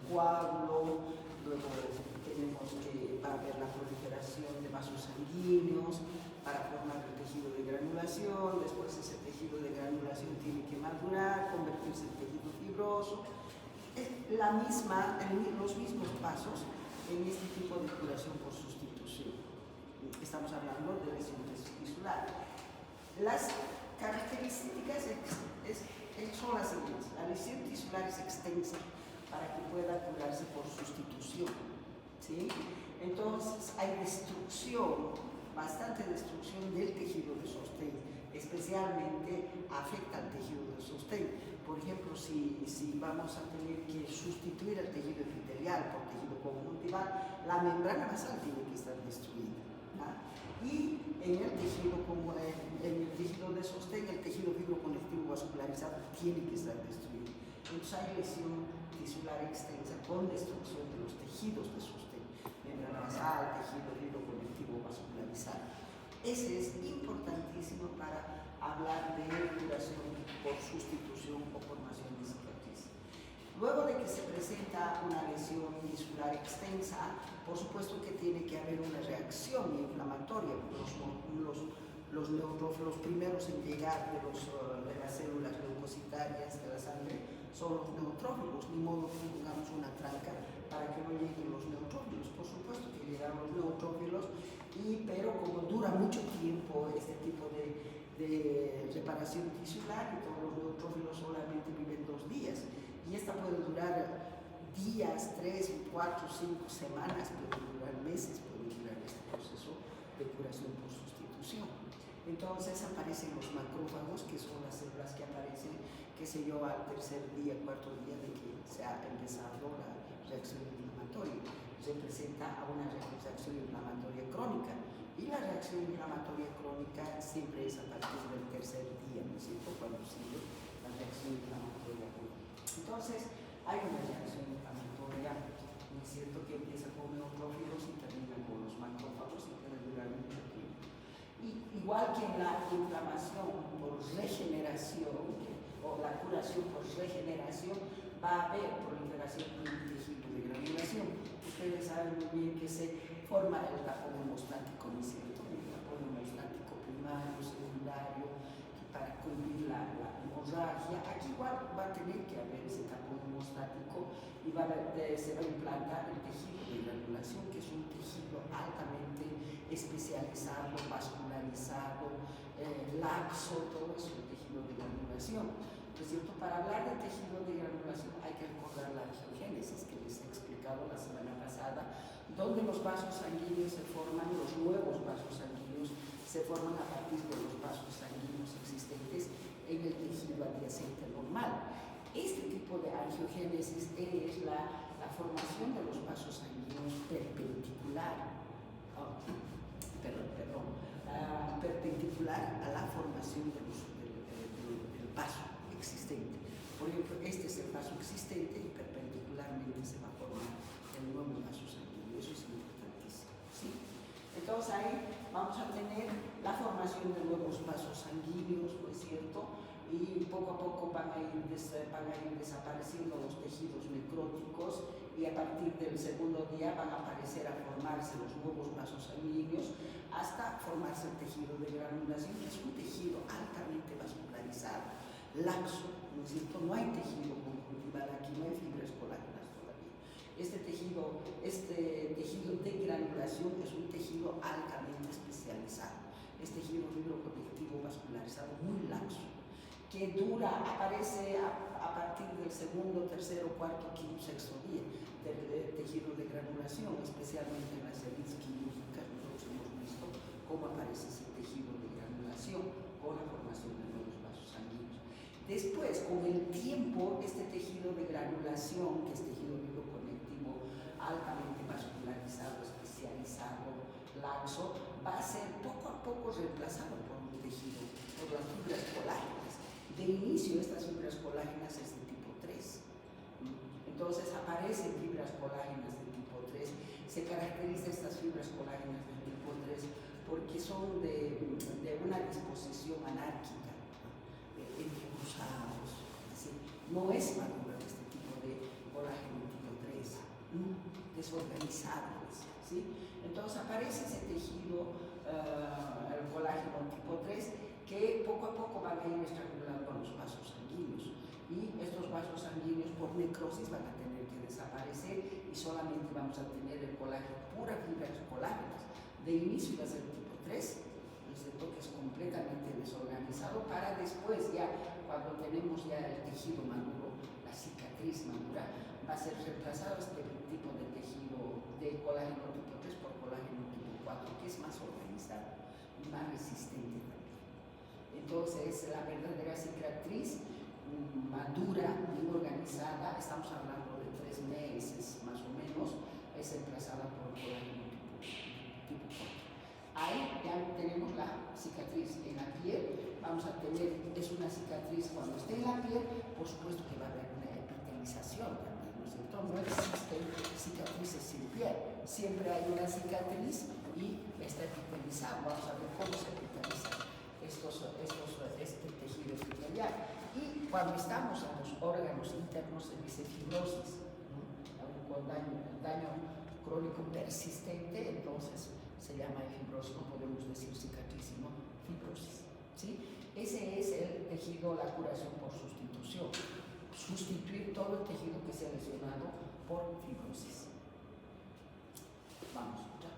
coágulo, luego tenemos que va a haber la proliferación de vasos sanguíneos para formar el tejido de granulación, después ese tejido de granulación tiene que madurar, convertirse en tejido fibroso. Es los mismos pasos en este tipo de curación por sustitución. Estamos hablando de lesiones tisulares. Las características son las siguientes. La lesión tisular es extensa para que pueda curarse por sustitución, ¿sí? Entonces hay destrucción, bastante destrucción del tejido de sostén, especialmente afecta al tejido de sostén. Por ejemplo, si vamos a tener que sustituir el tejido epitelial por tejido conjuntival, la membrana basal tiene que estar destruida, ¿no? Y en el tejido de sostén, el tejido fibroconectivo vascularizado tiene que estar destruido. Entonces hay lesión tisular extensa con destrucción de los tejidos de sostén, membrana basal, tejido fibroconectivo vascularizado. Ese es importantísimo para hablar de curación por sustitución o formación de cicatriz. Luego de que se presenta una lesión tisular extensa, por supuesto que tiene que haber una reacción inflamatoria. Los neutrófilos primeros en llegar de las células leucocitarias de la sangre son los neutrófilos, ni modo que pongamos una tranca para que no lleguen los neutrófilos. Por supuesto que llegan los neutrófilos, pero como dura mucho tiempo este tipo de reparación tisular, y todos los neutrófilos solamente viven 2 días, y esta puede durar días, 3, 4, 5 semanas, puede durar meses, puede durar este proceso de curación por sustitución. Entonces aparecen los macrófagos, que son las células que aparecen, qué sé yo, al 3er día, 4º día de que se ha empezado la reacción inflamatoria. Se presenta a una reacción inflamatoria crónica, y la reacción inflamatoria crónica siempre es a partir del 3er día, ¿no es cierto?, cuando sigue la reacción inflamatoria crónica. Entonces hay una reacción inflamatoria, ¿no es cierto?, que empieza con neutrófilos y termina con los macrófagos y puede durar mucho tiempo. Y igual que en la inflamación por regeneración o la curación por regeneración, va a haber proliferación de un tejido de granulación. Ustedes saben muy bien que se forma el tapón hemostático, ¿no es cierto? El tapón hemostático primario, secundario, para cubrir la hemorragia. Aquí igual va a tener que haber ese tapón hemostático y se va a implantar el tejido de granulación, que es un tejido altamente especializado, vascularizado, laxo, todo es un tejido de granulación. ¿No es cierto? Para hablar de tejido de granulación hay que recordar la angiogénesis que les he explicado la semana pasada, donde los vasos sanguíneos se forman, los nuevos vasos sanguíneos se forman a partir de los vasos sanguíneos existentes en el tejido adyacente normal. Este tipo de angiogénesis es la formación de los vasos sanguíneos perpendicular, perpendicular a la formación del vaso existente. Por ejemplo, este es el vaso existente y perpendicularmente se va a formar el nuevo vaso sanguíneo. Eso es importantísimo, ¿sí? Entonces ahí vamos a tener la formación de nuevos vasos sanguíneos, ¿no es cierto? Y poco a poco van a ir desapareciendo los tejidos necróticos, y a partir del 2º día van a aparecer a formarse los nuevos vasos sanguíneos hasta formarse el tejido de granulación, que es un tejido altamente vascularizado, laxo, ¿no es cierto? No hay tejido conjuntival aquí, no hay fibras colágenas todavía. Este tejido de granulación es un tejido altamente especializado, es tejido fibroconectivo vascularizado muy laxo, que aparece a partir del 2º, 3º, 4º, 5º, 6º día del tejido de granulación, especialmente en las heridas quirúrgicas. Nosotros hemos visto cómo aparece ese tejido de granulación con la formación de nuevos vasos sanguíneos. Después, con el tiempo, este tejido de granulación, que es tejido fibroconectivo altamente vascularizado, especializado, laxo, va a ser poco a poco reemplazado por un tejido, por las fibras colágenas. De inicio, estas fibras colágenas es de tipo 3. Entonces aparecen fibras colágenas de tipo 3. Se caracterizan estas fibras colágenas de tipo 3 porque son de una disposición anárquica, entrecruzados. No es maduro este tipo de colágeno tipo 3. desorganizado, ¿sí? Entonces aparece ese tejido, el colágeno tipo 3, que poco a poco van a ir estrangulando a los vasos sanguíneos. Y estos vasos sanguíneos por necrosis van a tener que desaparecer y solamente vamos a tener el colágeno, puras fibras colágenas. De inicio va a ser tipo 3, ¿cierto? Que es completamente desorganizado, para después ya, cuando tenemos ya el tejido maduro, la cicatriz madura, va a ser reemplazado este tipo de tejido de colágeno tipo 3 por colágeno tipo 4, que es más organizado y más resistente también. Entonces, la verdadera cicatriz madura, bien organizada, estamos hablando de 3 meses más o menos, es reemplazada por colágeno tipo 4. Ahí ya tenemos la cicatriz en la piel. Vamos a tener, es una cicatriz cuando esté en la piel, por supuesto que va a haber una epitelización también, ¿no es cierto? No existen cicatrices sin piel, siempre hay una cicatriz y está epitelizado. Vamos a ver cómo se epiteliza este tejido epitelial. Y cuando estamos en los órganos internos se dice fibrosis, ¿no? Con daño crónico persistente, entonces se llama fibrosis, no podemos decir cicatriz, sino fibrosis, ¿sí? Ese es el tejido, la curación por sustitución. Sustituir todo el tejido que se ha lesionado por fibrosis. Vamos, ya.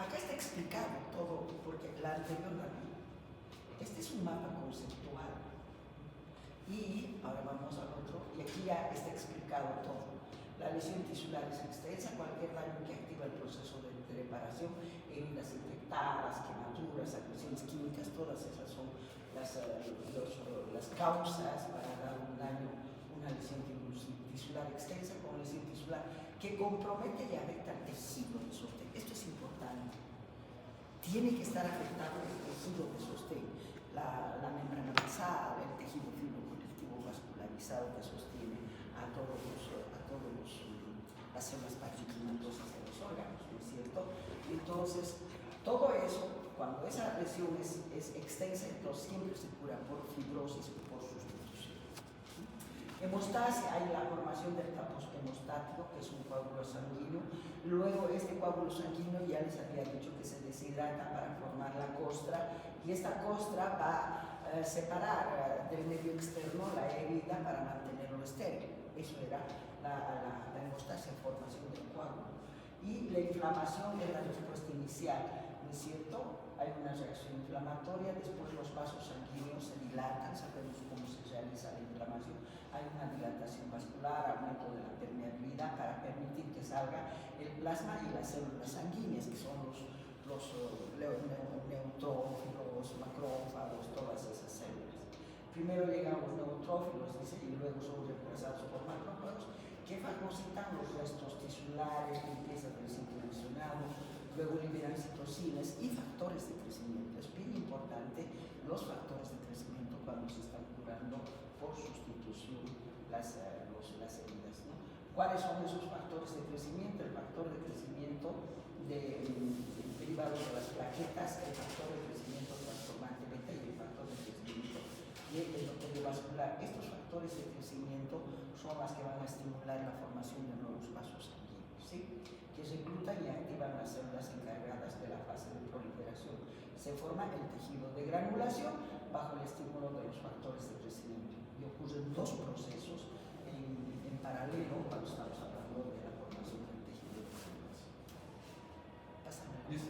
Acá está explicado todo, porque la anterior la vi. Este es un mapa conceptual. Y ahora vamos al otro, y aquí ya está explicado todo. La lesión tisular es extensa, cualquier daño que activa el proceso de reparación, heridas infectadas, quemaduras, agresiones químicas, todas esas son las causas para dar un daño, una lesión tisular extensa con lesión tisular que compromete y afecta el tejido de sostén. Esto es importante. Tiene que estar afectado el tejido de sostén, la membrana basal, el tejido fibroconectivo vascularizado que sostiene a todas las células parenquimatosas de los órganos, ¿no es cierto? Entonces, todo eso, cuando esa lesión es extensa, entonces siempre se cura por fibrosis o por sustitución. Hemostasia, hay la formación del tapón hemostático, que es un coágulo sanguíneo. Luego, este coágulo sanguíneo ya les había dicho que se deshidrata para formar la costra, y esta costra va a separar del medio externo la herida para mantenerlo estéril. Eso era la hemostasia, formación del coágulo. Y la inflamación es la respuesta inicial, ¿no es cierto? Hay una reacción inflamatoria, después los vasos sanguíneos se dilatan, sabemos cómo se realiza la inflamación. Hay una dilatación vascular, aumento de la permeabilidad para permitir que salga el plasma y las células sanguíneas, que son los neutrófilos, macrófagos, todas esas células. Primero llegan los neutrófilos, dice, y luego son reemplazados por macrófagos, que fagocitan los restos tisulares, limpieza del sitio lesionado, luego liberan citocinas y factores de crecimiento. Es bien importante los factores de crecimiento cuando se están curando por sustitución las heridas, ¿no? ¿Cuáles son esos factores de crecimiento? El factor de crecimiento derivado de las plaquetas, el factor de crecimiento transformante beta y el factor de crecimiento endotelio vascular. Estos factores de crecimiento son las que van a estimular la formación de nuevos vasos sanguíneos, ¿sí? Que reclutan y activan las células encargadas de la fase de proliferación. Se forma el tejido de granulación bajo el estímulo de los factores de crecimiento. Y ocurren dos procesos en paralelo cuando estamos hablando de la formación del tejido de granulación. Pásame. Bien.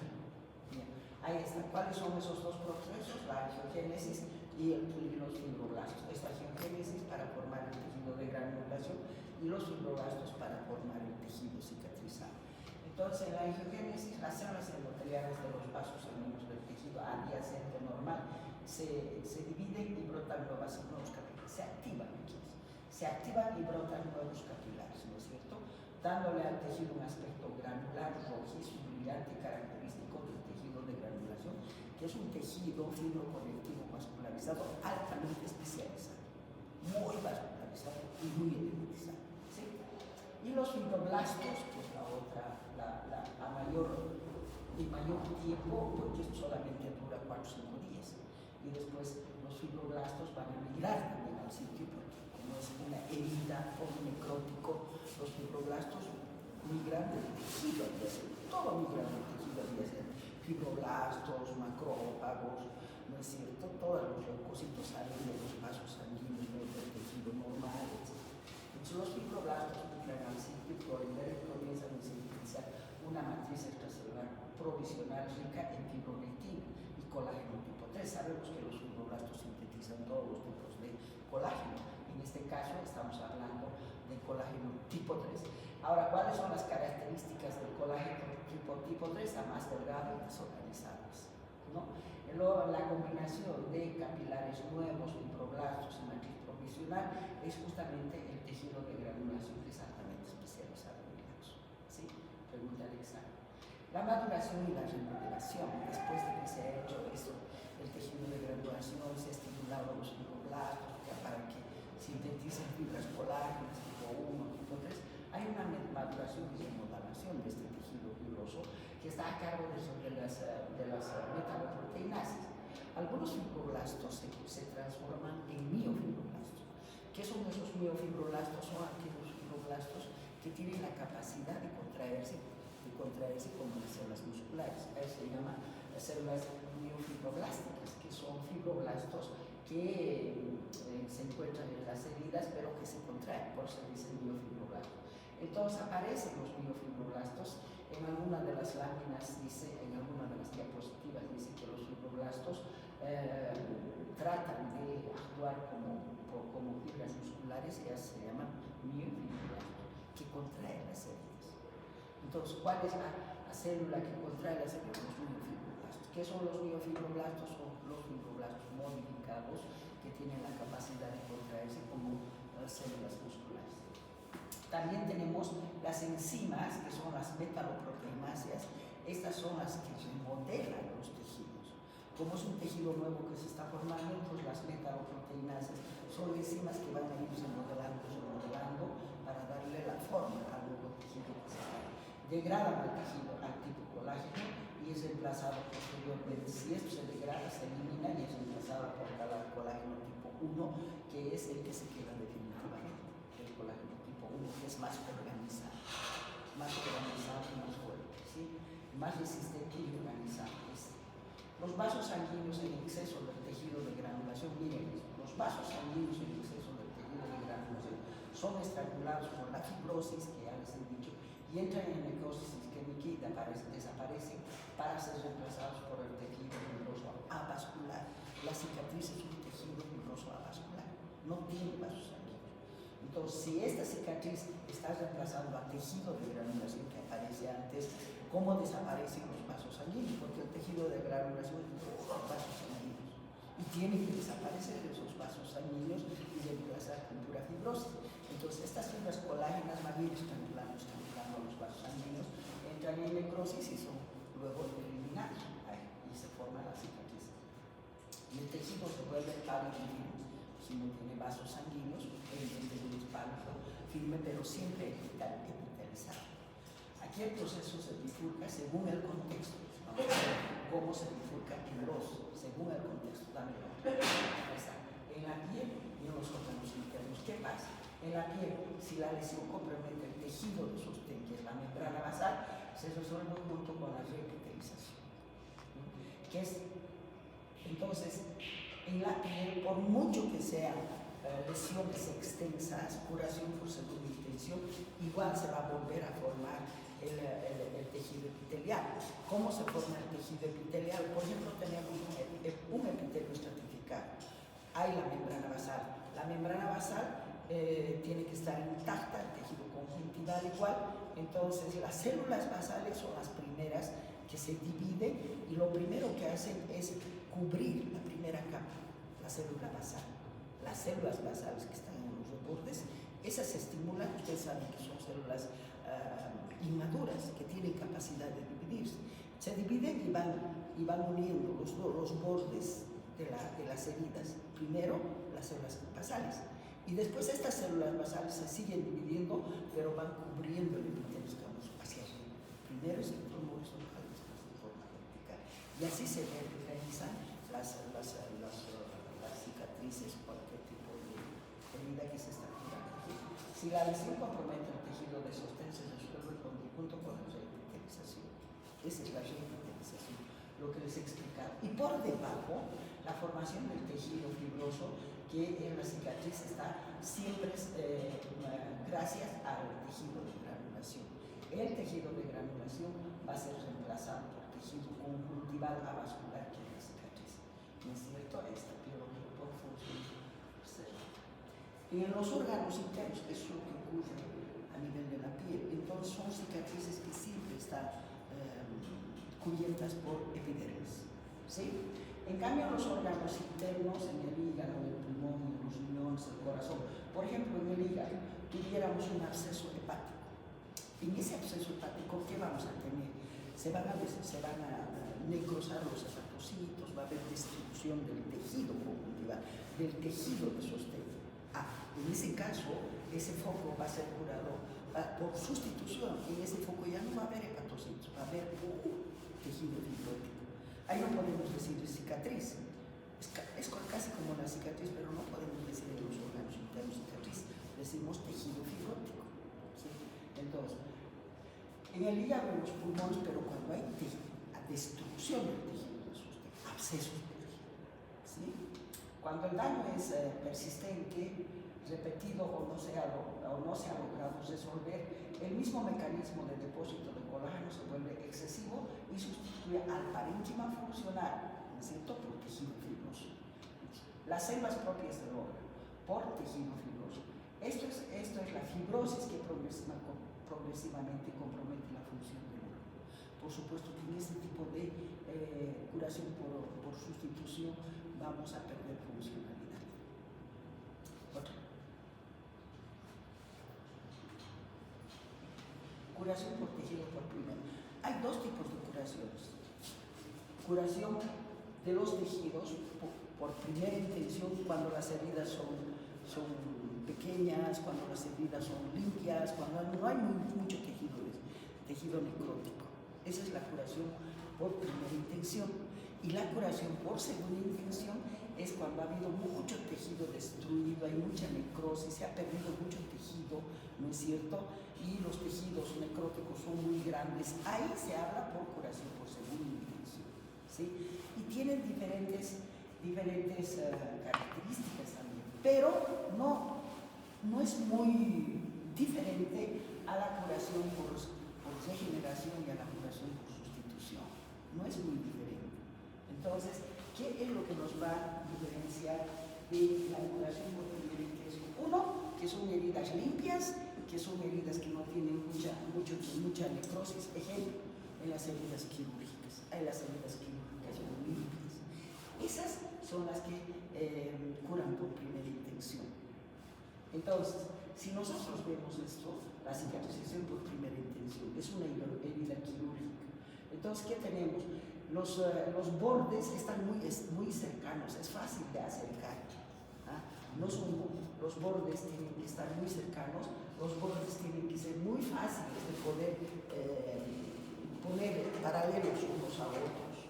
Ahí está. ¿Cuáles son esos dos procesos? La angiogénesis y los fibroblastos. Esta angiogénesis para formar el tejido de granulación y los fibroblastos para formar el tejido cicatrizado. Entonces, en la angiogénesis, las células endoteliales de los vasos sanguíneos del tejido adyacente normal se dividen y brotan nuevos capilares, se activan y brotan nuevos capilares, ¿no es cierto? Dándole al tejido un aspecto granular, rojizo, brillante, característico del tejido de granulación, que es un tejido fibroconectivo vascularizado altamente especializado, muy vascularizado y muy electrizado, ¿sí? Y los fibroblastos, que es la otra, a mayor tiempo, porque solamente dura 4 o 5 días. Y después los fibroblastos van a migrar también al sitio, porque como es una herida o un necrótico, los fibroblastos migran del tejido adyacente, todo migra del tejido adyacente, fibroblastos, macrófagos, ¿no es cierto? Todos los leucocitos salen de los vasos sanguíneos, ¿no? Del tejido normal, etc. Entonces los fibroblastos migran al sitio y comienzan a sintetizar una matriz extracelular provisional rica en fibronectina y colágeno tipo 3. Sabemos que los fibroblastos sintetizan todos los tipos de colágeno. En este caso estamos hablando de colágeno tipo 3. Ahora, ¿cuáles son las características del colágeno tipo 3? A más delgado y desorganizadas, ¿no? Luego, la combinación de capilares nuevos, fibroblastos y matriz provisional es justamente el tejido de granulación que es altamente especializado en eso, ¿sí? Pregunta del examen. La maduración y la remodelación, después de que se ha hecho eso, el tejido de granulación, se ha estimulado los fibroblastos para que sinteticen fibras colágenas tipo 1, tipo 3, hay una maduración y remodelación de este tejido fibroso que está a cargo de las metaloproteinases. Algunos fibroblastos se transforman en miofibroblastos. ¿Qué son esos miofibroblastos? Son aquellos fibroblastos que tienen la capacidad de contraerse como las células musculares. Se llaman células miofibroblásticas, que son fibroblastos que se encuentran en las heridas, pero que se contraen, por eso se dice miofibroblastos. Entonces aparecen los miofibroblastos. En alguna de las láminas dice, en alguna de las diapositivas dice que los fibroblastos tratan de actuar como fibras musculares, y se llaman miofibroblastos, que contraen las heridas. Entonces, ¿cuál es la célula que contrae las heridas? Los miofibroblastos. ¿Qué son los miofibroblastos? Son los fibroblastos modificados que tienen la capacidad de contraerse como células musculares. También tenemos las enzimas, que son las metaloproteináceas. Estas son las que remodelan los tejidos. Como es un tejido nuevo que se está formando, pues las metaloproteináceas son enzimas que van a irse remodelando para darle la forma al nuevo tejido que se da. Degradan al tejido al tipo colágeno y es reemplazado posteriormente. Si esto se degrada, se elimina y es reemplazado por el colágeno tipo 1, que es el que se queda definitivamente. El colágeno tipo 1, que es más organizado y más fuerte, ¿sí? Más resistente y organizado. Los vasos sanguíneos en exceso del tejido de granulación, miren, los vasos sanguíneos en exceso del tejido de granulación son estrangulados por la fibrosis, que ya les he dicho, y entran en necrosis isquémica y desaparecen para ser reemplazados por el tejido fibroso avascular. La cicatriz es un tejido fibroso avascular, no tiene vasos sanguíneos. Entonces, si esta cicatriz está reemplazando al tejido de granulación que aparece antes, ¿cómo desaparecen los vasos sanguíneos? Porque el tejido de granulación es los vasos sanguíneos y tienen que desaparecer esos vasos sanguíneos y reemplazar con pura fibrosis. Entonces, estas fibras colágenas van a ir estrangulando los vasos sanguíneos, entran en necrosis y son luego eliminados y se forma la cicatriz. Y el tejido se vuelve pálido y firme. Si no tiene vasos sanguíneos, evidentemente es pálido, firme, pero siempre epitalizado. Aquí el proceso se bifurca según el contexto. Vamos a ver cómo se bifurca según el contexto. En la piel y en los órganos internos. ¿Qué pasa? En la piel, si la lesión compromete el tejido de sostén, que es la membrana basal, se resuelve junto con la reepitelización. Entonces, en la piel, por mucho que sean lesiones extensas, curación por segunda intención, igual se va a volver a formar el tejido epitelial. ¿Cómo se forma el tejido epitelial? Por ejemplo, tenemos un epitelio estratificado. Hay la membrana basal. La membrana basal tiene que estar intacta, el tejido conjuntival igual. Entonces, las células basales son las primeras que se dividen y lo primero que hacen es cubrir la primera capa, la célula basal. Las células basales que están en los bordes, esas se estimulan. Ustedes saben que son células inmaduras que tienen capacidad de dividirse. Se dividen y van uniendo los bordes de las heridas. Primero las células basales y después estas células basales se siguen dividiendo, pero van cubriendo el epitelio escamoso hacia arriba. Primero es el trono horizontal, después de forma vertical. Y así se realizan las cicatrices, cualquier tipo de herida que se está curando. Si la lesión compromete el tejido de sostén, se resuelve con junto con la revitalización. Esa es la revitalización, lo que les he explicado. Y por debajo, la formación del tejido fibroso, que en la cicatriz está siempre gracias al tejido de granulación. El tejido de granulación va a ser reemplazado por tejido conjuntival avascular que es la cicatriz. ¿No es cierto? Esta piel por función. Y en los órganos internos, eso es lo que ocurre a nivel de la piel. Entonces son cicatrices que siempre están cubiertas por epidermis. ¿Sí? En cambio, los órganos internos, en el hígado, en el pulmón, en los riñones, el corazón, por ejemplo, en el hígado, tuviéramos un absceso hepático. En ese absceso hepático, ¿qué vamos a tener? Se van a necrosar los hepatocitos, va a haber destrucción del tejido conjuntival, del tejido de sostén. En ese caso, ese foco va a ser curado por sustitución. En ese foco ya no va a haber hepatocitos, va a haber tejido fibrótico. Ahí no podemos decir cicatriz. Es casi como la cicatriz, pero no podemos decir en los órganos internos cicatriz. Decimos tejido fibrótico. ¿Sí? Entonces, en el hígado, en los pulmones, pero cuando hay destrucción del tejido de sostén, abscesos, por ejemplo. ¿Sí? Cuando el daño es persistente, repetido o no se ha logrado resolver, el mismo mecanismo de depósito de colágeno se vuelve excesivo y sustituye al parénquima funcional, ¿no es cierto?, por tejido fibroso. Las células propias del órgano, por tejido fibroso. Esto es la fibrosis que progresivamente compromete la función del órgano. Por supuesto que en este tipo de curación por sustitución vamos a perder funcionalidad. Otra. Curación por tejido por primero. Hay dos tipos de curaciones. Curación de los tejidos por primera intención cuando las heridas son pequeñas, cuando las heridas son limpias, cuando no hay mucho tejido necrótico. Esa es la curación por primera intención. Y la curación por segunda intención es cuando ha habido mucho tejido destruido, hay mucha necrosis, se ha perdido mucho tejido, ¿no es cierto? Y los tejidos necróticos son muy grandes. Ahí se habla por curación por segunda intención, ¿sí? Y tienen diferentes características también, pero no es muy diferente a la curación por regeneración y a la curación por sustitución. No es muy diferente. Entonces, ¿qué es lo que nos va a diferenciar de la curación por primera intención? Uno, que son heridas limpias, que son heridas que no tienen mucha necrosis. Ejemplo, en las heridas quirúrgicas. Hay las heridas quirúrgicas muy limpias. Esas son las que curan por primera intención. Entonces, si nosotros vemos esto, la cicatrización por primera intención es una herida quirúrgica. Entonces, ¿qué tenemos? Los bordes están muy cercanos, es fácil de acercar. Los bordes tienen que estar muy cercanos, los bordes tienen que ser muy fáciles de poder poner paralelos unos a otros.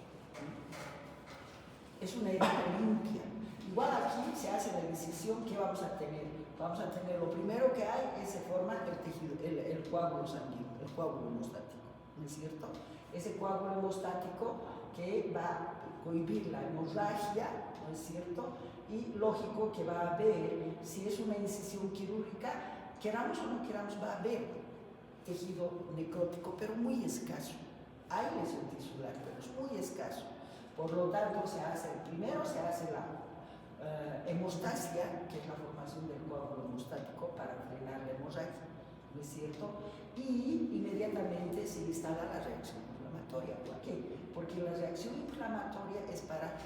Es una herida limpia. Igual aquí se hace la incisión, ¿qué vamos a tener? Vamos a tener, lo primero que hay es se forma el tejido, el coágulo sanguíneo, el coágulo hemostático, ¿no es cierto? Ese coágulo hemostático que va a cohibir la hemorragia, ¿no es cierto? Y lógico que va a haber, si es una incisión quirúrgica, queramos o no queramos, va a haber tejido necrótico, pero muy escaso. Hay lesión tisular, pero es muy escaso. Por lo tanto, primero se hace la hemostasia, que es la formación del coágulo hemostático para frenar la hemorragia, ¿no es cierto? Y inmediatamente se instala la reacción inflamatoria. ¿Por qué? Porque la reacción inflamatoria es para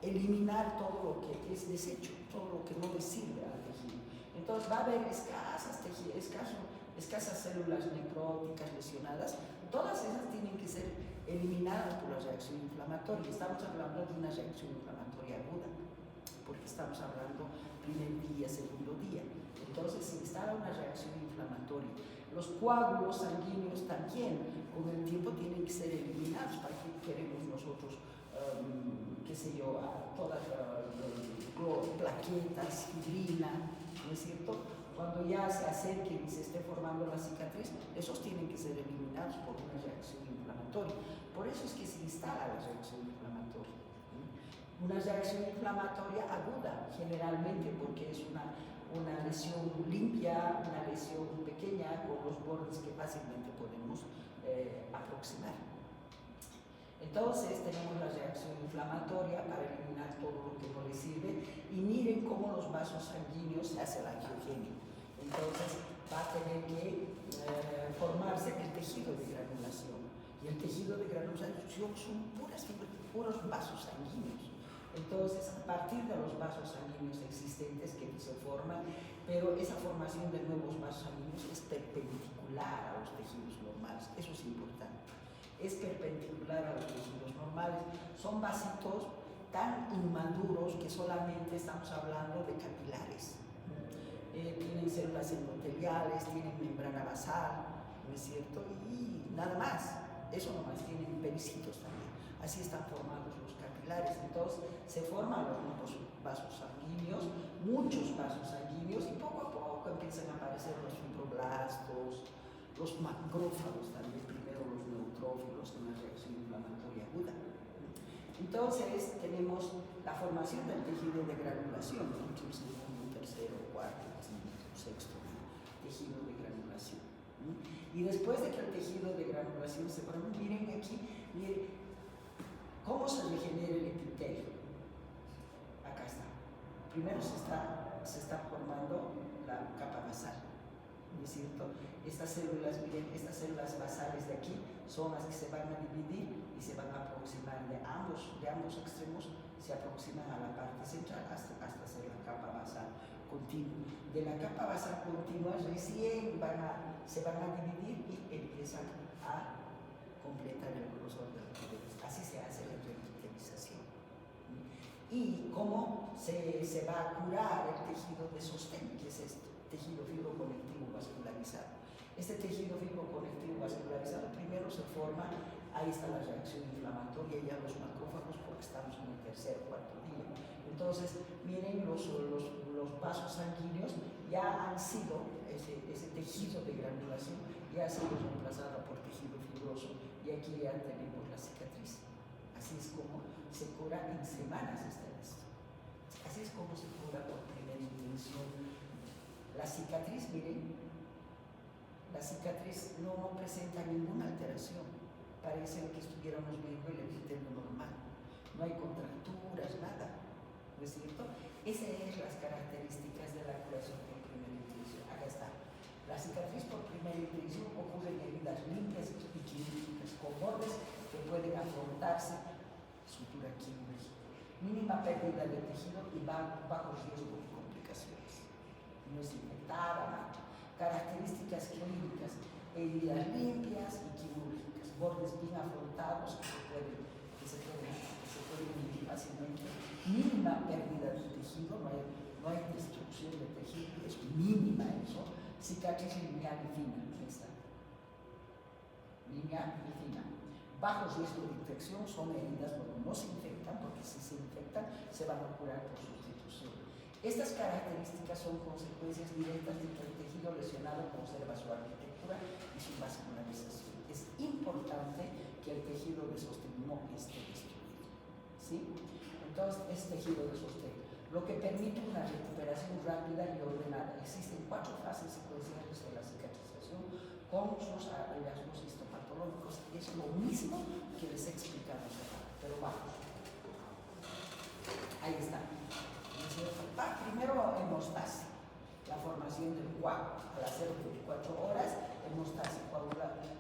eliminar todo lo que es desecho, todo lo que no le sirve al tejido. Entonces va a haber escasas células necróticas lesionadas, todas esas tienen que ser eliminadas por la reacción inflamatoria. Estamos hablando de una reacción inflamatoria aguda, porque estamos hablando primer día, segundo día. Entonces se instala una reacción inflamatoria. Los coágulos sanguíneos también, con el tiempo, tienen que ser eliminados. ¿Para qué queremos nosotros, qué sé yo, todas plaquetas, fibrina, ¿no es cierto? Cuando ya se acerque y se esté formando la cicatriz, esos tienen que ser eliminados por una reacción inflamatoria. Por eso es que se instala la reacción inflamatoria. Una reacción inflamatoria aguda, generalmente, porque es una lesión limpia, una lesión pequeña, con los bordes que fácilmente podemos aproximar. Entonces tenemos la reacción inflamatoria para eliminar todo lo que no le sirve, y miren cómo los vasos sanguíneos se hace la angiogenia. Entonces va a tener que formarse el tejido de granulación, y el tejido de granulación son puros vasos sanguíneos. Entonces, a partir de los vasos sanguíneos existentes que se forman, pero esa formación de nuevos vasos sanguíneos es perpendicular a los tejidos normales, eso es importante. Es perpendicular a los tejidos normales. Son vasitos tan inmaduros que solamente estamos hablando de capilares. Tienen células endoteliales, tienen membrana basal, ¿no es cierto? Y nada más, eso nomás, tienen pericitos también. Así están formados los capilares. Entonces se forman los nuevos vasos sanguíneos, muchos vasos sanguíneos, y poco a poco empiezan a aparecer los fibroblastos, los macrófagos también, primero los neutrófilos, en una reacción inflamatoria aguda. Entonces tenemos la formación del tejido de granulación, el segundo, tercero, cuarto, quinto, sexto tejido de granulación. Y después de que el tejido de granulación se forma, miren aquí, miren cómo se regenera el epitelio. Acá está. Primero se está formando la capa basal, ¿no es cierto? Estas células, miren, estas células basales de aquí son las que se van a dividir y se van a aproximar de ambos extremos, se aproximan a la parte central hasta ser la capa basal continua. De la capa basal continua recién se van a dividir y empiezan a completar el grosor de la epidermis. Así se hace la revitalización. Y cómo se va a curar el tejido de sostén, que es este tejido fibroconectivo vascularizado. Este tejido fibroconectivo vascularizado primero se forma, ahí está la reacción inflamatoria, ya los macrófagos, porque estamos en el tercer o cuarto día. Entonces, miren, los vasos sanguíneos ya han sido, ese tejido de granulación ya ha sido reemplazado por tejido fibroso, y aquí ya tenemos la cicatriz. Así es como se cura en semanas esto. Así es como se cura por primera intención. La cicatriz, miren, la cicatriz no presenta ninguna alteración. Parece que estuviéramos viendo el epitelio normal. No hay contracturas, nada. ¿No es cierto? Esas son las características de la curación por primera intención. Acá está. La cicatriz por primera intención ocurre en heridas limpias y quirúrgicas, con bordes que pueden afrontarse, sutura quirúrgica, mínima pérdida de tejido y bajo riesgo de complicaciones. No es infectada, características clínicas, heridas limpias y quirúrgicas, bordes bien afrontados que se pueden medir fácilmente, mínima pérdida de tejido, no hay destrucción de tejido, es mínima eso, cicatriz lineal y fina, esta, lineal y fina. Bajo riesgo de infección son heridas donde no se infectan, porque si se infectan se van a curar por sustitución. Estas características son consecuencias directas de que el tejido lesionado conserva su arquitectura y su vascularización. Es importante que el tejido de sostén no esté destruido, ¿sí? Entonces, es tejido de sostén, lo que permite una recuperación rápida y ordenada. Existen 4 fases secuenciales de la cicatrización con sus hallazgos histopatológicos. Es lo mismo que les he explicado acá, pero vamos. Ahí está. Primero, hemostasis, la formación del coágulo. A las 0,24 horas, hemostasis,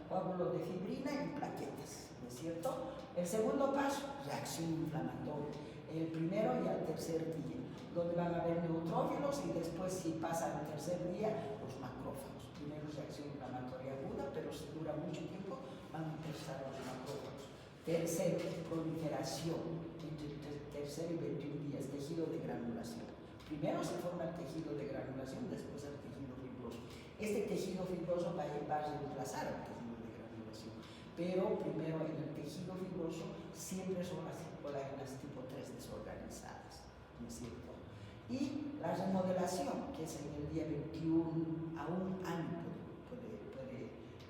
coágulo de fibrina y plaquetas, ¿no es cierto? El segundo paso, reacción inflamatoria. El primero y al tercer día, donde van a haber neutrófilos, y después, si pasa al tercer día, los macrófagos. Primero reacción inflamatoria aguda, pero si dura mucho tiempo, van a empezar los macrófagos. Tercero, proliferación, entre tercero y 21 días, tejido de granulación. Primero se forma el tejido de granulación, después el tejido fibroso. Este tejido fibroso va a reemplazar al tejido de granulación, pero primero en el tejido fibroso siempre son las colágenas tipo 3 desorganizadas, ¿no es cierto? Y la remodelación, que es en el día 21, a un año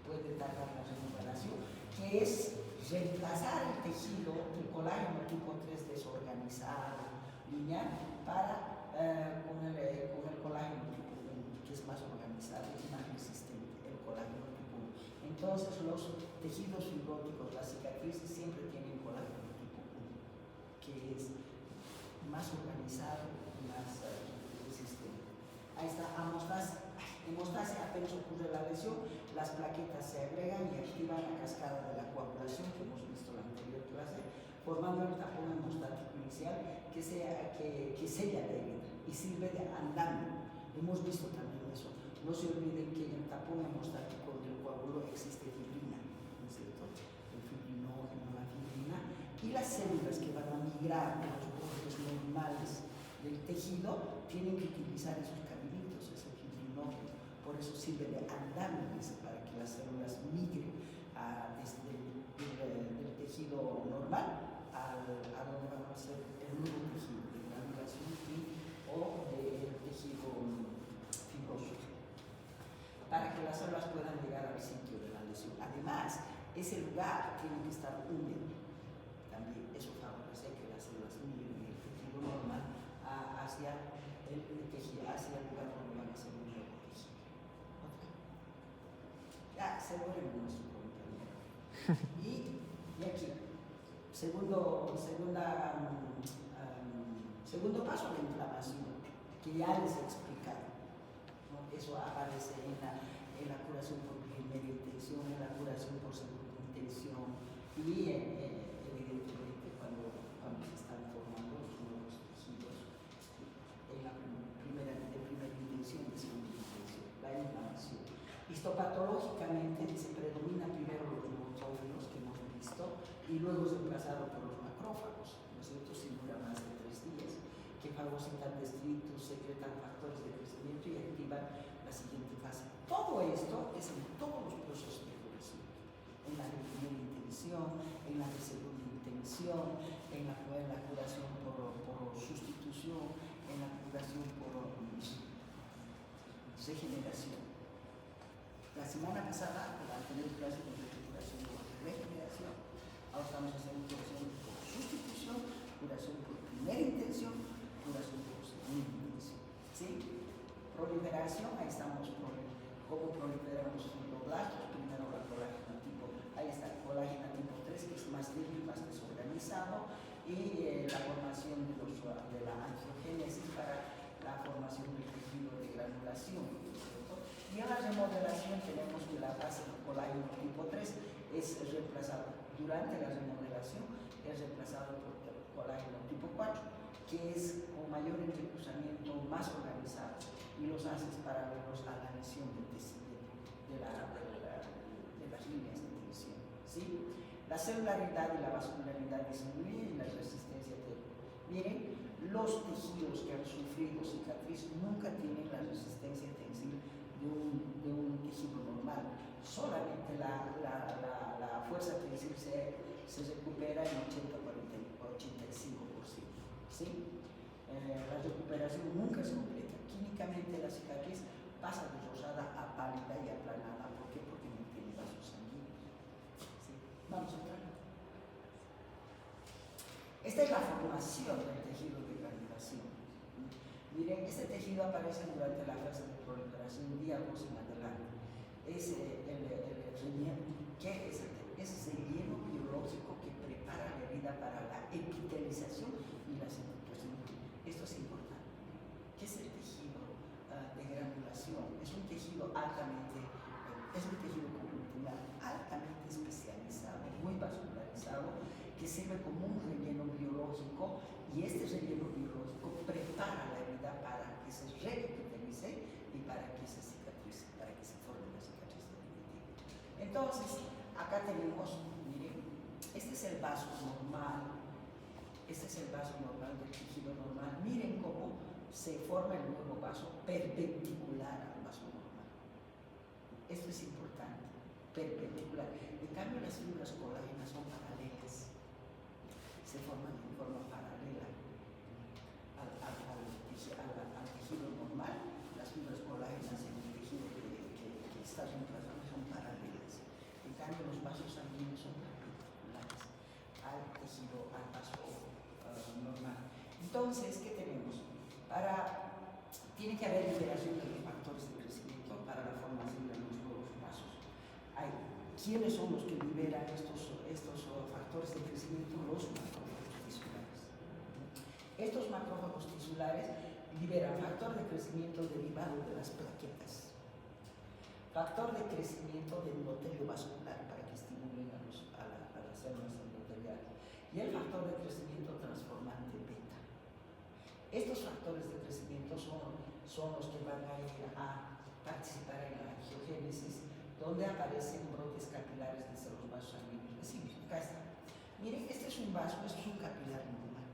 puede tardar la remodelación, que es reemplazar el tejido del colágeno tipo 3 desorganizado, lineal, con el colágeno tipo 1, que es más organizado y más resistente, el colágeno tipo 1. Entonces los tejidos fibróticos, las cicatrices siempre tienen colágeno tipo 1, que es más organizado y más resistente. Ahí está, hemostasia, apenas ocurre la lesión, las plaquetas se agregan y activan la cascada de la coagulación que hemos visto en la anterior clase, formando el tapón hemostático inicial que sella la herida y sirve de andamio. Hemos visto también eso. No se olviden que en el tapón hemostático del coágulo existe fibrina, ¿no es cierto? El fibrinógeno, la fibrina, y las células que van a migrar de los bordes normales del tejido tienen que utilizar esos caminitos, ese fibrinógeno. Por eso sirve de andamio, para que las células migren desde el tejido normal a donde van a ser el nuevo tejido de granulación o del tejido fibroso, para que las células puedan llegar al sitio de la lesión. Además, ese lugar tiene que estar húmedo. También eso favorece que las células migren del tejido normal hacia el lugar donde van a ser un nuevo tejido. Ya, se vuelve nuestro compañero. Y aquí, segundo paso, la inflamación, que ya les he explicado, ¿no? Eso aparece en la curación por primera intención, en la curación por segunda intención y evidentemente cuando se están formando los nuevos tejidos en la primera intención, de segunda intención, la inflamación. Histopatológicamente se predomina primero los neutrófilos que hemos visto y luego es reemplazado por los macrófagos, ¿no es cierto? Si dura más de 3 días, que fagocitan detritos, secretan factores de crecimiento y activan la siguiente fase. Todo esto es en todos los procesos de curación, en la de primera intención, en la de segunda intención, en la curación por sustitución, en la curación por regeneración. La semana pasada, la anterior clase de curación por regeneración, ahora estamos haciendo curación por sustitución, curación por primera intención, curación por segunda intención. ¿Sí? Proliferación, ahí estamos, cómo proliferan los fibroblastos, primero la colágena tipo, ahí está, colágena tipo 3, que es más débil, más desorganizado, y la formación de la angiogénesis para la formación del tejido de granulación, ¿cierto? Y en la remodelación tenemos que la base del colágeno tipo 3 es reemplazado durante la remodelación, es reemplazado por el colágeno tipo 4, que es con mayor entrecruzamiento, más organizado, y los haces paralelos a la lesión de las líneas de tensión. ¿Sí? La celularidad y la vascularidad disminuyen y la resistencia miren, los tejidos que han sufrido cicatriz nunca tienen la resistencia tensil de un tejido normal. Solamente la fuerza tensil se recupera en 80-85%. ¿Sí? La recuperación nunca es completa. Químicamente la cicatriz pasa de rosada a pálida y aplanada. ¿Por qué? Porque no tiene vasos sanguíneos. ¿Sí? Vamos a entrar. Esta es la formación del tejido de granulación. Miren, este tejido aparece durante la fase de proliferación día 2 en adelante. Es el relleno. ¿Qué es? Es ese relleno biológico que prepara la herida para la epitelización y la cicatrización. Esto es importante. ¿Qué es el tejido de granulación? Es un tejido conjuntival altamente especializado, muy vascularizado, que sirve como un relleno biológico, y este relleno biológico prepara la herida para que se reepitelice y para que se cicatrice, para que se forme la cicatriz definitiva. Entonces, acá tenemos, miren, este es el vaso normal, del tejido normal. Miren cómo se forma el nuevo vaso perpendicular al vaso normal. Esto es importante, perpendicular. En cambio, las fibras colágenas son paralelas, se forman en forma paralela al tejido al tejido normal. Las fibras colágenas en el tejido que está reemplazando son paralelas. En cambio, los vasos sanguíneos son perpendiculares al tejido, al vaso normal. Entonces, ¿qué tenemos? Tiene que haber liberación de los factores de crecimiento para la formación de los nuevos vasos. ¿Quiénes son los que liberan estos factores de crecimiento? Los macrófagos tisulares. Estos macrófagos tisulares liberan factor de crecimiento derivado de las plaquetas, factor de crecimiento del endotelio vascular para que estimulen a las células endoteliales y el factor de crecimiento transformante beta. Estos factores de crecimiento son los que van a ir a participar en la angiogénesis, donde aparecen brotes capilares desde los vasos sanguíneos. Sí, acá está. Miren, este es un vaso, esto es un capilar normal.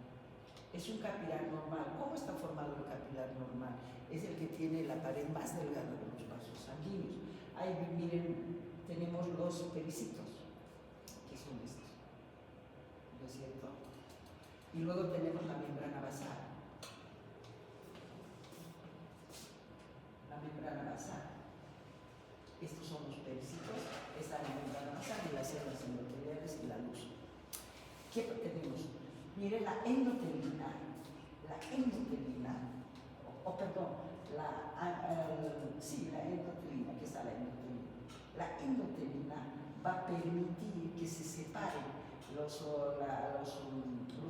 Es un capilar normal. ¿Cómo está formado el capilar normal? Es el que tiene la pared más delgada de los vasos sanguíneos. Ahí miren, tenemos los pericitos, que son estos, ¿no es cierto? Y luego tenemos la membrana basal. La membrana basal. Estos son los pericitos, esta es la membrana basal y las células endoteliales y la luz. ¿Qué tenemos? Mire, la endotelina, la endotelina, que está la endotelina. La endotelina va a permitir que se separen los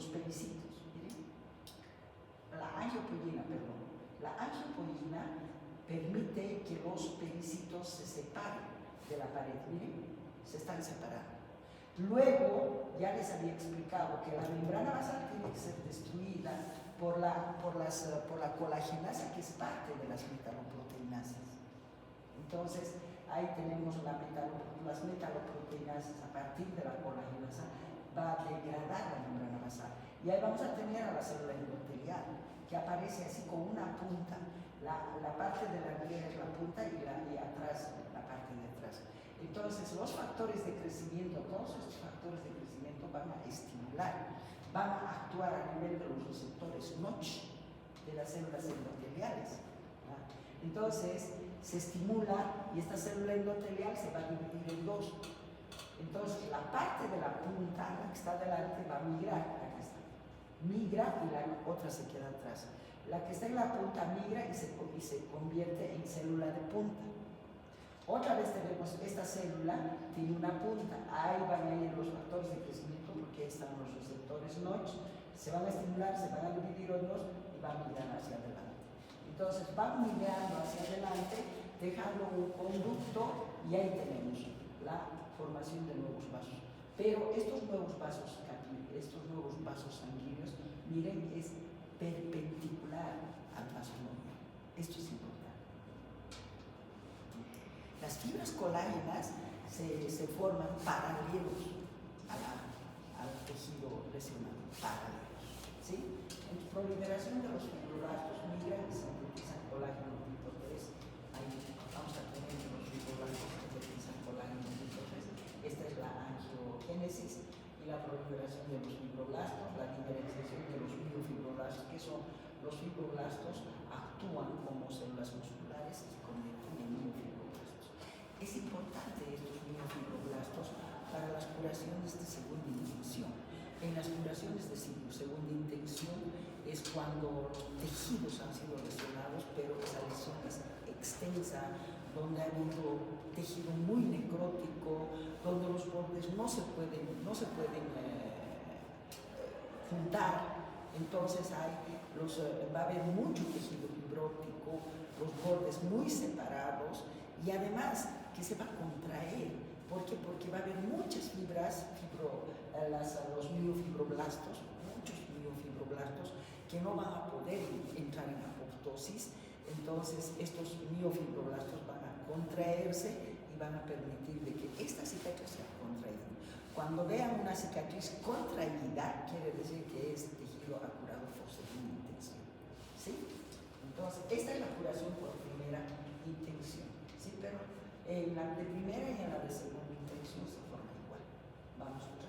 pericitos. Miren. La angiopoietina permite que los pericitos se separen de la pared. Miren, se están separando. Luego, ya les había explicado que la membrana basal tiene que ser destruida por la colagenasa, que es parte de las metaloproteinasas. Entonces, ahí tenemos las metaloproteinasas. A partir de la colagenasa va a degradar la membrana basal. Y ahí vamos a tener a la célula endotelial, que aparece así con una punta. La parte de la griega es la punta y atrás, la parte de atrás. Entonces, los factores de crecimiento, todos estos factores de crecimiento van a estimular, van a actuar a nivel de los receptores Notch de las células endoteliales. ¿No? Entonces, se estimula y esta célula endotelial se va a dividir en dos. Entonces, la parte de la punta, la que está delante, va a migrar. Acá está. Migra y la otra se queda atrás. La que está en la punta migra y se convierte en célula de punta. Otra vez tenemos esta célula, tiene una punta, ahí van a ir los factores de crecimiento porque están los receptores Notch, se van a estimular, se van a dividir en dos y van a migrar hacia adelante. Entonces van migrando hacia adelante, dejando un conducto y ahí tenemos la formación de nuevos vasos. Pero estos nuevos vasos sanguíneos, miren, es perpendicular al vaso normal. Esto es importante. Las fibras colágenas se forman paralelos al tejido lesionado, paralelos. ¿Sí? En proliferación de los fibroblastos migran y sintetizan colágeno tipo 3. Ahí vamos a tener los fibroblastos que sintetizan colágeno tipo 3. Esta es la angiogénesis y la proliferación de los fibroblastos, la diferenciación de los miofibroblastos, que son los fibroblastos, actúan como células musculares y se convierten en miofibroblastos. Es importante estos miofibroblastos para las curaciones de segunda intención. En las curaciones de segunda intención es cuando los tejidos han sido lesionados, pero esa lesión es extensa, donde ha habido tejido muy necrótico, donde los bordes no se pueden juntar. Entonces va a haber mucho tejido fibrótico, los bordes muy separados y además que se va a contraer. ¿Por qué? Porque va a haber muchas fibras, los miofibroblastos, muchos miofibroblastos que no van a poder entrar en apoptosis. Entonces estos miofibroblastos van a contraerse y van a permitir de que esta cicatriz sea contraída. Cuando vean una cicatriz contraída, quiere decir que este tejido ha curado por segunda intención. ¿Sí? Entonces, esta es la curación por primera intención. ¿Sí? Pero en la de primera y en la de segunda intención se forma igual. Vamos a ver.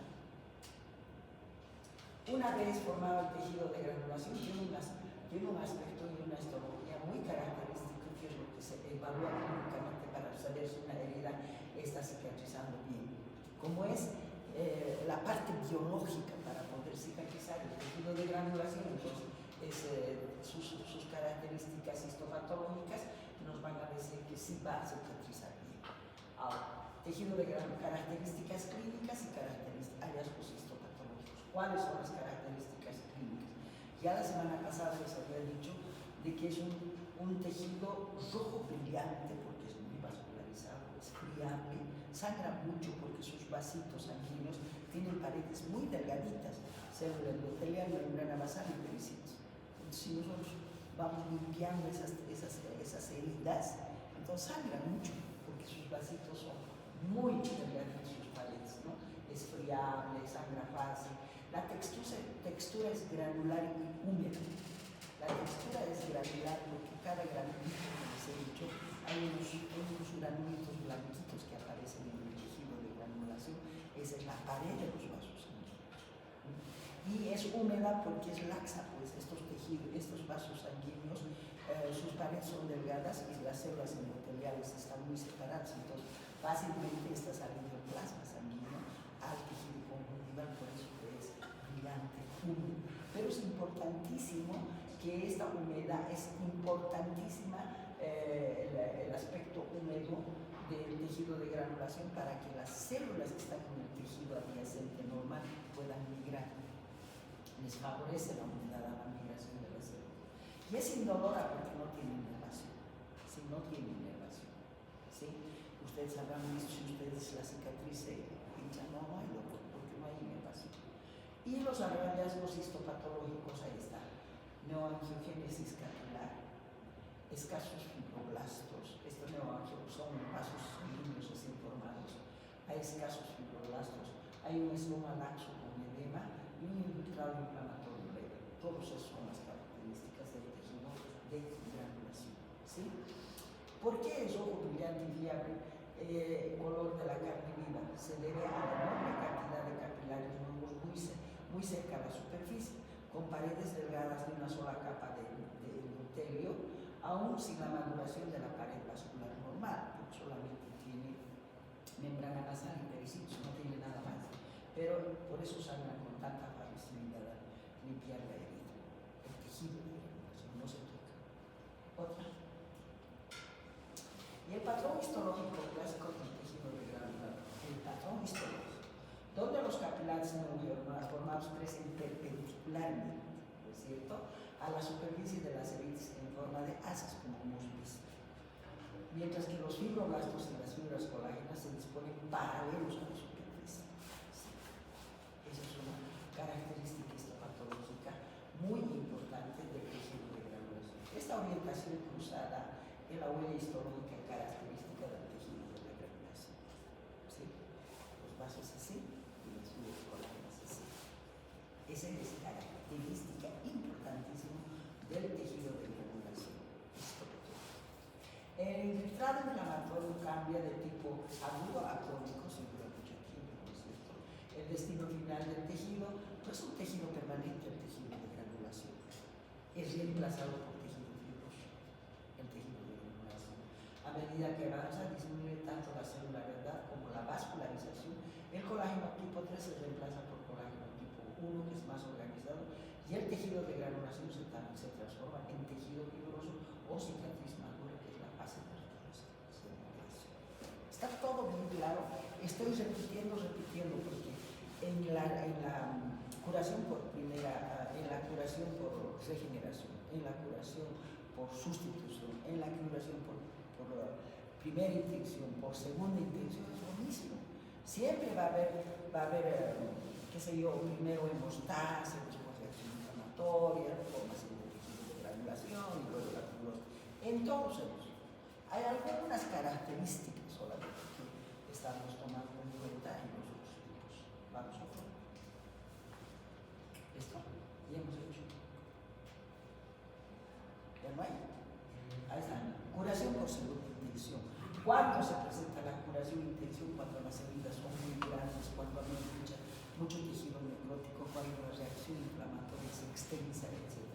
Una vez formado el tejido de granulación, tiene tiene un aspecto y una histología muy característico, que es lo que se evalúa clínicamente para saber si una herida está cicatrizando bien. Como es la parte biológica para poder cicatrizar el tejido de granulación, entonces sus características histopatológicas nos van a decir que sí va a cicatrizar bien. Ahora, tejido de características clínicas y hallazgos histopatológicos. ¿Cuáles son las características clínicas? Ya la semana pasada les había dicho de que es un tejido rojo brillante porque es muy vascularizado, es friable, sangra mucho porque sus vasitos sanguíneos tienen paredes muy delgaditas, célula endotelial, membrana basal y pericitos. Si nosotros vamos limpiando esas heridas, entonces sangra mucho porque sus vasitos son muy delgaditos, sus paredes, ¿no? Es friable, sangra fácil. La textura es granular y húmeda. La textura es granular porque cada granulito, como les he dicho, hay unos granulitos blanquitos que aparecen en el tejido de granulación. Esa es la pared de los vasos sanguíneos. Y es húmeda porque es laxa, pues estos vasos sanguíneos, sus paredes son delgadas y las células endoteliales están muy separadas, entonces fácilmente está saliendo el plasma sanguíneo al tejido conjuntival, por eso es brillante, húmedo. Pero es importantísimo que esta humedad, es importantísima el aspecto húmedo del tejido de granulación para que las células que están en el tejido adyacente normal puedan migrar. Les favorece la humedad a la migración de las células. Y es indolora porque no tiene inervación. Si no tiene inervación, ¿sí? Ustedes habrán visto, si ustedes la cicatriz se pinchan, no hay dolor porque no hay inervación. Y los hallazgos histopatológicos, ahí está. Neoangiogénesis capilar, escasos fibroblastos. Estos neoangios son vasos sanguíneos así formados. Hay escasos fibroblastos. Hay un estoma laxo con edema y un infiltrado inflamatorio leve. Todos esas son las características del tejido de granulación, ¿sí? ¿Por qué es rojo brillante y fiable? Color de la carne viva se debe a la enorme cantidad de capilares nuevos muy cerca a la superficie, con paredes delgadas de una sola capa de endotelio, aún sin la maduración de la pared vascular normal, porque solamente tiene membrana basal y pericitos, no tiene nada más. Pero por eso sangran con tanta facilidad al limpiar la herida. El tejido de granulación no se toca. Otra. Y el patrón histológico clásico del tejido de granulación. El patrón histológico, donde los capilares formados crecen perpendicularmente, ¿no es cierto?, a la superficie de las heridas en forma de asas, como hemos visto. Mientras que los fibroblastos y las fibras colágenas se disponen paralelos a la superficie. Sí. Esa es una característica histopatológica muy importante del tejido de granulación. Esta orientación cruzada es la huella histológica característica del tejido de la granulación. ¿Sí? Los vasos así y las fibras colágenas así. Esa es la característica importantísima del tejido de granulación histopatológica. El infiltrado inflamatorio cambia de tipo agudo a crónico según la mucho tiempo, ¿no es cierto? El destino final del tejido no es un tejido permanente, el tejido de granulación. Es reemplazado por tejido fibroso, el tejido de granulación. A medida que avanza, disminuye tanto la celularidad como la vascularización. El colágeno tipo 3 se reemplaza por colágeno tipo 1, que es más organizado, y el tejido de granulación se transforma en tejido fibroso o cicatriz madura, que es la fase de regeneración. Está todo bien claro. Estoy repitiendo, porque en la curación por regeneración, en la curación por sustitución, en la curación por primera intención, por segunda intención, es lo mismo. Siempre va a haber qué sé yo, primero hemostasia, después reacción inflamatoria, formación de tejido de granulación y luego la fibrosis. En todos ellos hay algunas características solamente que estamos tomando en cuenta en los otros tipos. Vamos a ver. ¿Esto? Ya hemos hecho. ¿Ya no hay? Ahí está. Curación por segunda intención. ¿Cuándo se presenta la curación intención? Cuando las heridas son muy grandes, cuando hay mucho tejido necrótico, cuando la reacción inflamatoria se extensa, etc.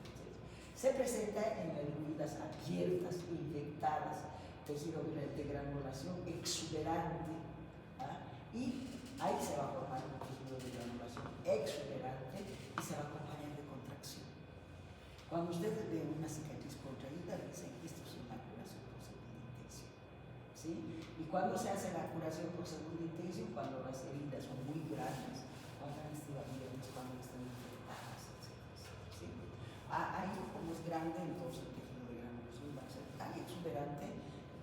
Se se presenta en heridas abiertas, infectadas, tejido de granulación exuberante, ¿ah? Y ahí se va a formar un tejido de granulación exuberante y se va a acompañar de contracción. Cuando ustedes ven una cicatriz contraída, dicen que esto es una curación por segunda intención, ¿sí? Y cuando se hace la curación por segunda intención, cuando las heridas son muy grandes, cuando están abiertas, cuando están infectadas, etc. ¿Sí? Ahí, como es grande, entonces el tejido de granulación va a ser tan exuberante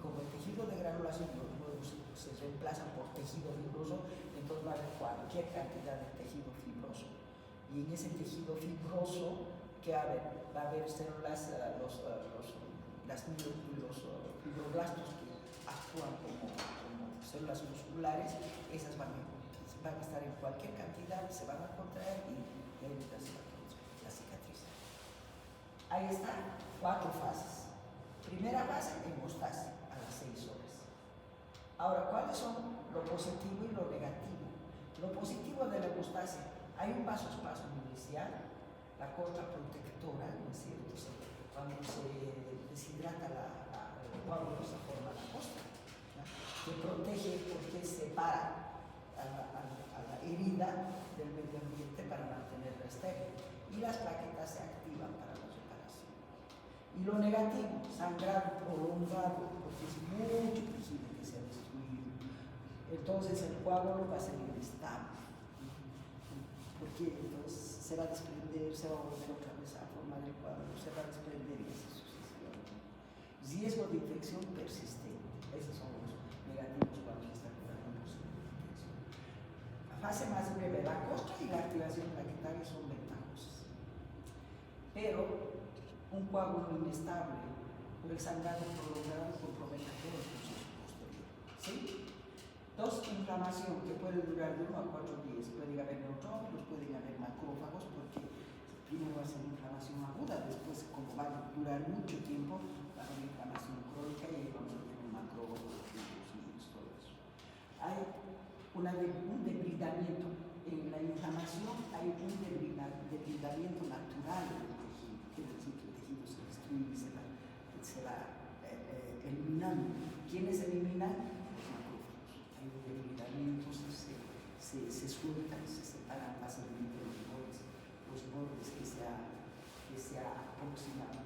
como el tejido de granulación luego se reemplaza por tejido fibroso, entonces va a haber cualquier cantidad de tejido fibroso. Y en ese tejido fibroso, ¿qué va a haber? Va a haber células, los fibroblastos que actúan como células musculares, esas van a estar en cualquier cantidad, se van a contraer y evitar la cicatriz. Ahí están 4 fases. Primera fase, hemostasia, a las 6 horas. Ahora, ¿cuáles son lo positivo y lo negativo? Lo positivo de la hemostasia, hay un vasospasmo inicial, la corta protectora, ¿no es cierto? Cuando se deshidrata el coágulo se forma la costa, ¿no? Que protege porque separa a la herida del medio ambiente para mantenerla estéril. Y las plaquetas se activan para la reparación. Y lo negativo, sangrado prolongado, porque es mucho tejido que se ha destruido. Entonces el coágulo va a ser inestable, porque entonces se va a desprender, se va a volver otra vez a formar el coágulo, se va a desprender y así sucesivamente. Riesgo de infección persistente, esos son los negativos cuando se está curando por segunda intención. La fase más breve, la costra y la activación plaquetaria son ventajosas, pero un coágulo inestable o el sangrado prolongado compromete todo el proceso posterior. ¿Sí? 2, inflamación, que puede durar de 1 a 4 días. Pueden haber neutrófilos, pueden haber macrófagos, porque primero va a ser inflamación aguda, después, como va a durar mucho tiempo, va a haber inflamación crónica y ahí vamos a tener macrófagos, todo eso. Hay un debridamiento. En la inflamación hay un debridamiento natural del tejido, quiere decir que el tejido se destruye y se va eliminando. ¿Quiénes eliminan? Los macrófagos. Hay un debridamiento, se sueltan, se separan fácilmente los bordes que se aproximan.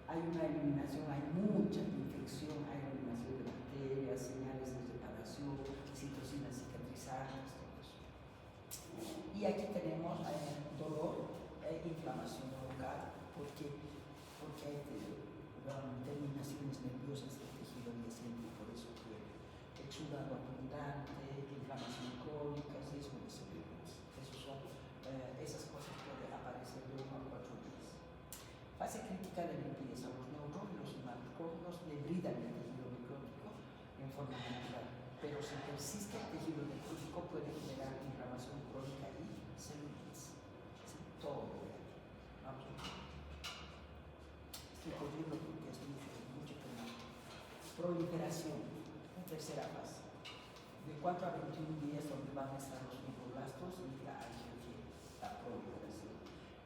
Hay una eliminación, hay mucha infección, hay eliminación de bacterias, señales de reparación, citocinas cicatrizantes, todo eso. Y aquí tenemos dolor e inflamación local, porque hay terminaciones nerviosas del tejido mediastino, por eso que exudado abundante, inflamación crónica, riesgo de cerebros. Esas cosas pueden aparecer de 1 a 4 días. Fase crítica de limpieza. Los neutrófilos y macrófagos debridan el tejido necrótico en forma natural, pero si persiste el tejido necrótico puede generar inflamación crónica y celulitis. Todo de ahí. Vamos a ver. Estoy corriendo porque es mucho tema. Proliferación, la tercera fase. De 4 a 21 días donde van a estar los fibroblastos y la proliferación.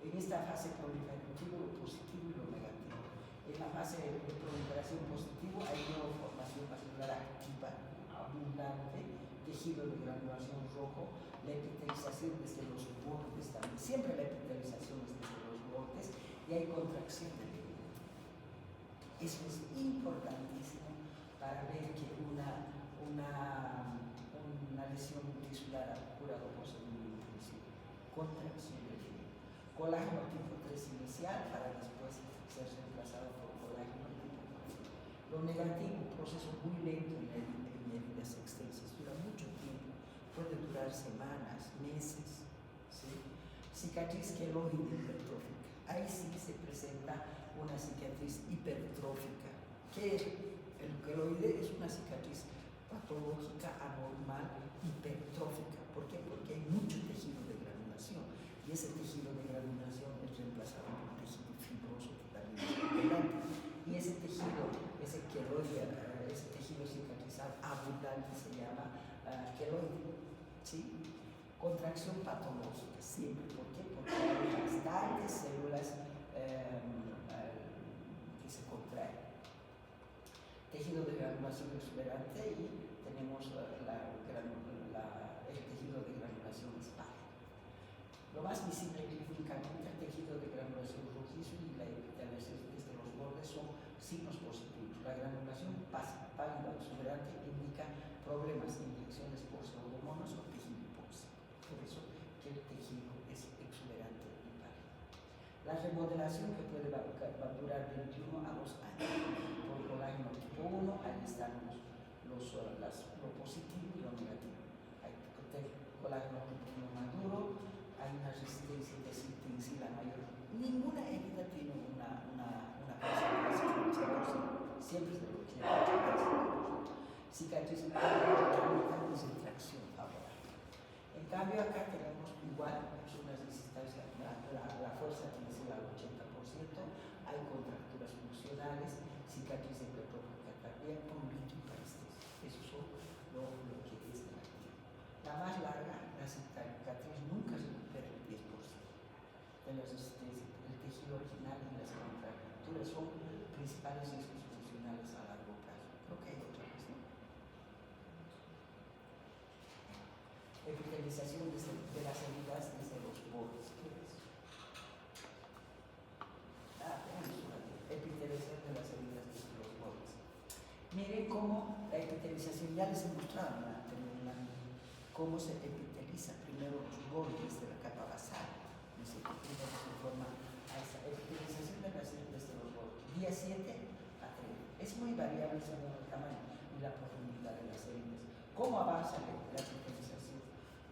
En esta fase proliferativa, lo positivo y lo negativo. En la fase de proliferación positivo hay una formación vascular activa, abundante, tejido de granulación rojo, la epitelización desde los bordes también, siempre la epitelización es desde los bordes, y hay contracción del tejido. Eso es importantísimo para ver que una lesión tisular curada por segunda intención. Contracción del tejido. Colágeno tipo 3 inicial para después ser reemplazado por colágeno tipo 4. Lo negativo, proceso muy lento en heridas extensas, dura mucho tiempo, puede durar semanas, meses. ¿Sí? Cicatriz queloide hipertrófica. Ahí sí se presenta una cicatriz hipertrófica. ¿Qué es? El queloide es una cicatriz patológica, anormal, hipertrófica. ¿Por qué? Porque hay mucho tejido de granulación y ese tejido de granulación es reemplazado por un tejido fibroso que también es importante. Y ese tejido, ese queloide, ese tejido cicatrizal abundante se llama queloide. ¿Sí? Contracción patológica, siempre. ¿Por qué? Porque hay bastantes células tejido de granulación exuberante y tenemos el tejido de granulación espálica. Lo más visible clínicamente, el tejido de granulación rojizo y la epiteliación desde los bordes son signos positivos. La granulación pálida o exuberante indica problemas de inyecciones por pseudomonas o tejido hipóxico. Por eso que el tejido es exuberante y pálido. La remodelación que puede durar de 21 a 2 años por colágeno tipo 1, ahí están lo positivo y lo negativo. Hay colágeno tipo 1 maduro, hay una resistencia de tensila mayor. Ninguna herida tiene una concentración del 100%, siempre es del 80%. Cicatriz en es de tracción favorable. En cambio, acá tenemos igual una resistencia, la fuerza tensila al 80%, hay contracturas funcionales, cicatriz de hipertrófica cardíaca, prurito y parestesia. Eso son lo que es de la actividad. La más larga, la cicatriz nunca se recupera el 10% de la resistencia. El tejido original y las contracturas son principales riesgos funcionales a largo plazo. Creo que hay otra vez, ¿no? Epitelización de las heridas desde los bordes. ¿Qué es? Epitelización de las heridas desde los bordes. Miren cómo la epitelización, ya les he mostrado en la anterior, cómo se epiteliza primero los bordes de la capa basal. Primero se forma esa epitelización de las heridas desde los bordes. Día 7 a 3. Es muy variable según el tamaño y la profundidad de las heridas. ¿Cómo avanza la epitelización?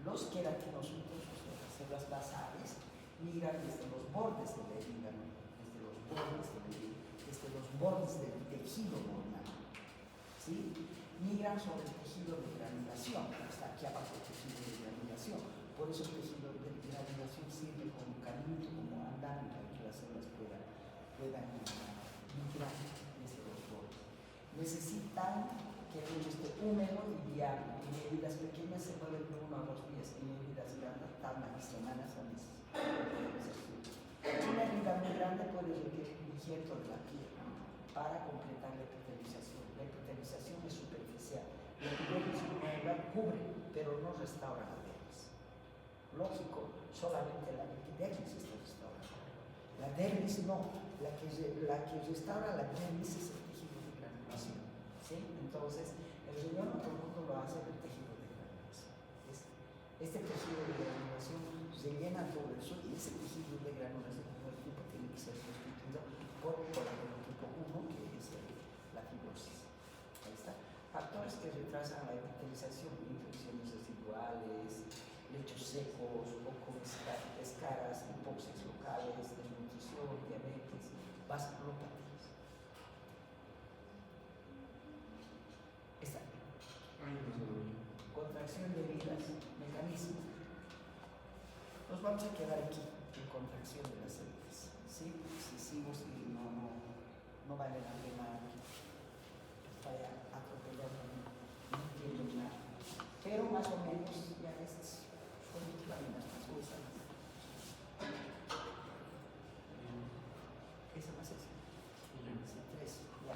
Los queratinocitos, o sea, las células basales, migran desde los bordes del herida, desde los bordes del tejido normal, ¿sí? Migran sobre el tejido de granulación, está aquí abajo el tejido de granulación. Por eso el tejido de granulación sirve como camino, como andar para que las células puedan migrar desde los bordes. Necesitan que esté húmedo y viable. En heridas pequeñas se pueden de 1 a 2 días, en heridas grandes tardan semanas a meses. Una herida muy grande puede requerir un injerto de la piel para completar la epitelización. La epitelización es superficial. La epidermis cubre, pero no restaura la dermis. Lógico, solamente la epidermis está restaurada. La dermis no. La que restaura la dermis es el tejido de granulación. ¿Sí? Entonces, el riñón automundo lo hace el tejido de granulación. Este tejido de granulación rellena todo eso y ese tejido de granulación como el tipo tiene que ser sustituido por colágeno tipo 1, que es la fibrosis. Ahí está. Factores que retrasan la epitelización: infecciones residuales, lechos secos, escaras, hipoxias locales, desnutrición, diabetes, vasculopatías. Esta. Contracción de heridas, mecanismo. Nos vamos a quedar aquí en contracción de las heridas. ¿Sí? Si sigo, no vale la pena vaya atropellando, no entiendo nada. Pero más o menos ya estas son láminas más gruesas. Esa más es. 3, ya.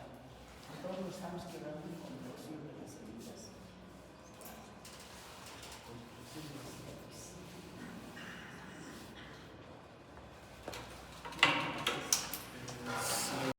Entonces nos estamos quedando con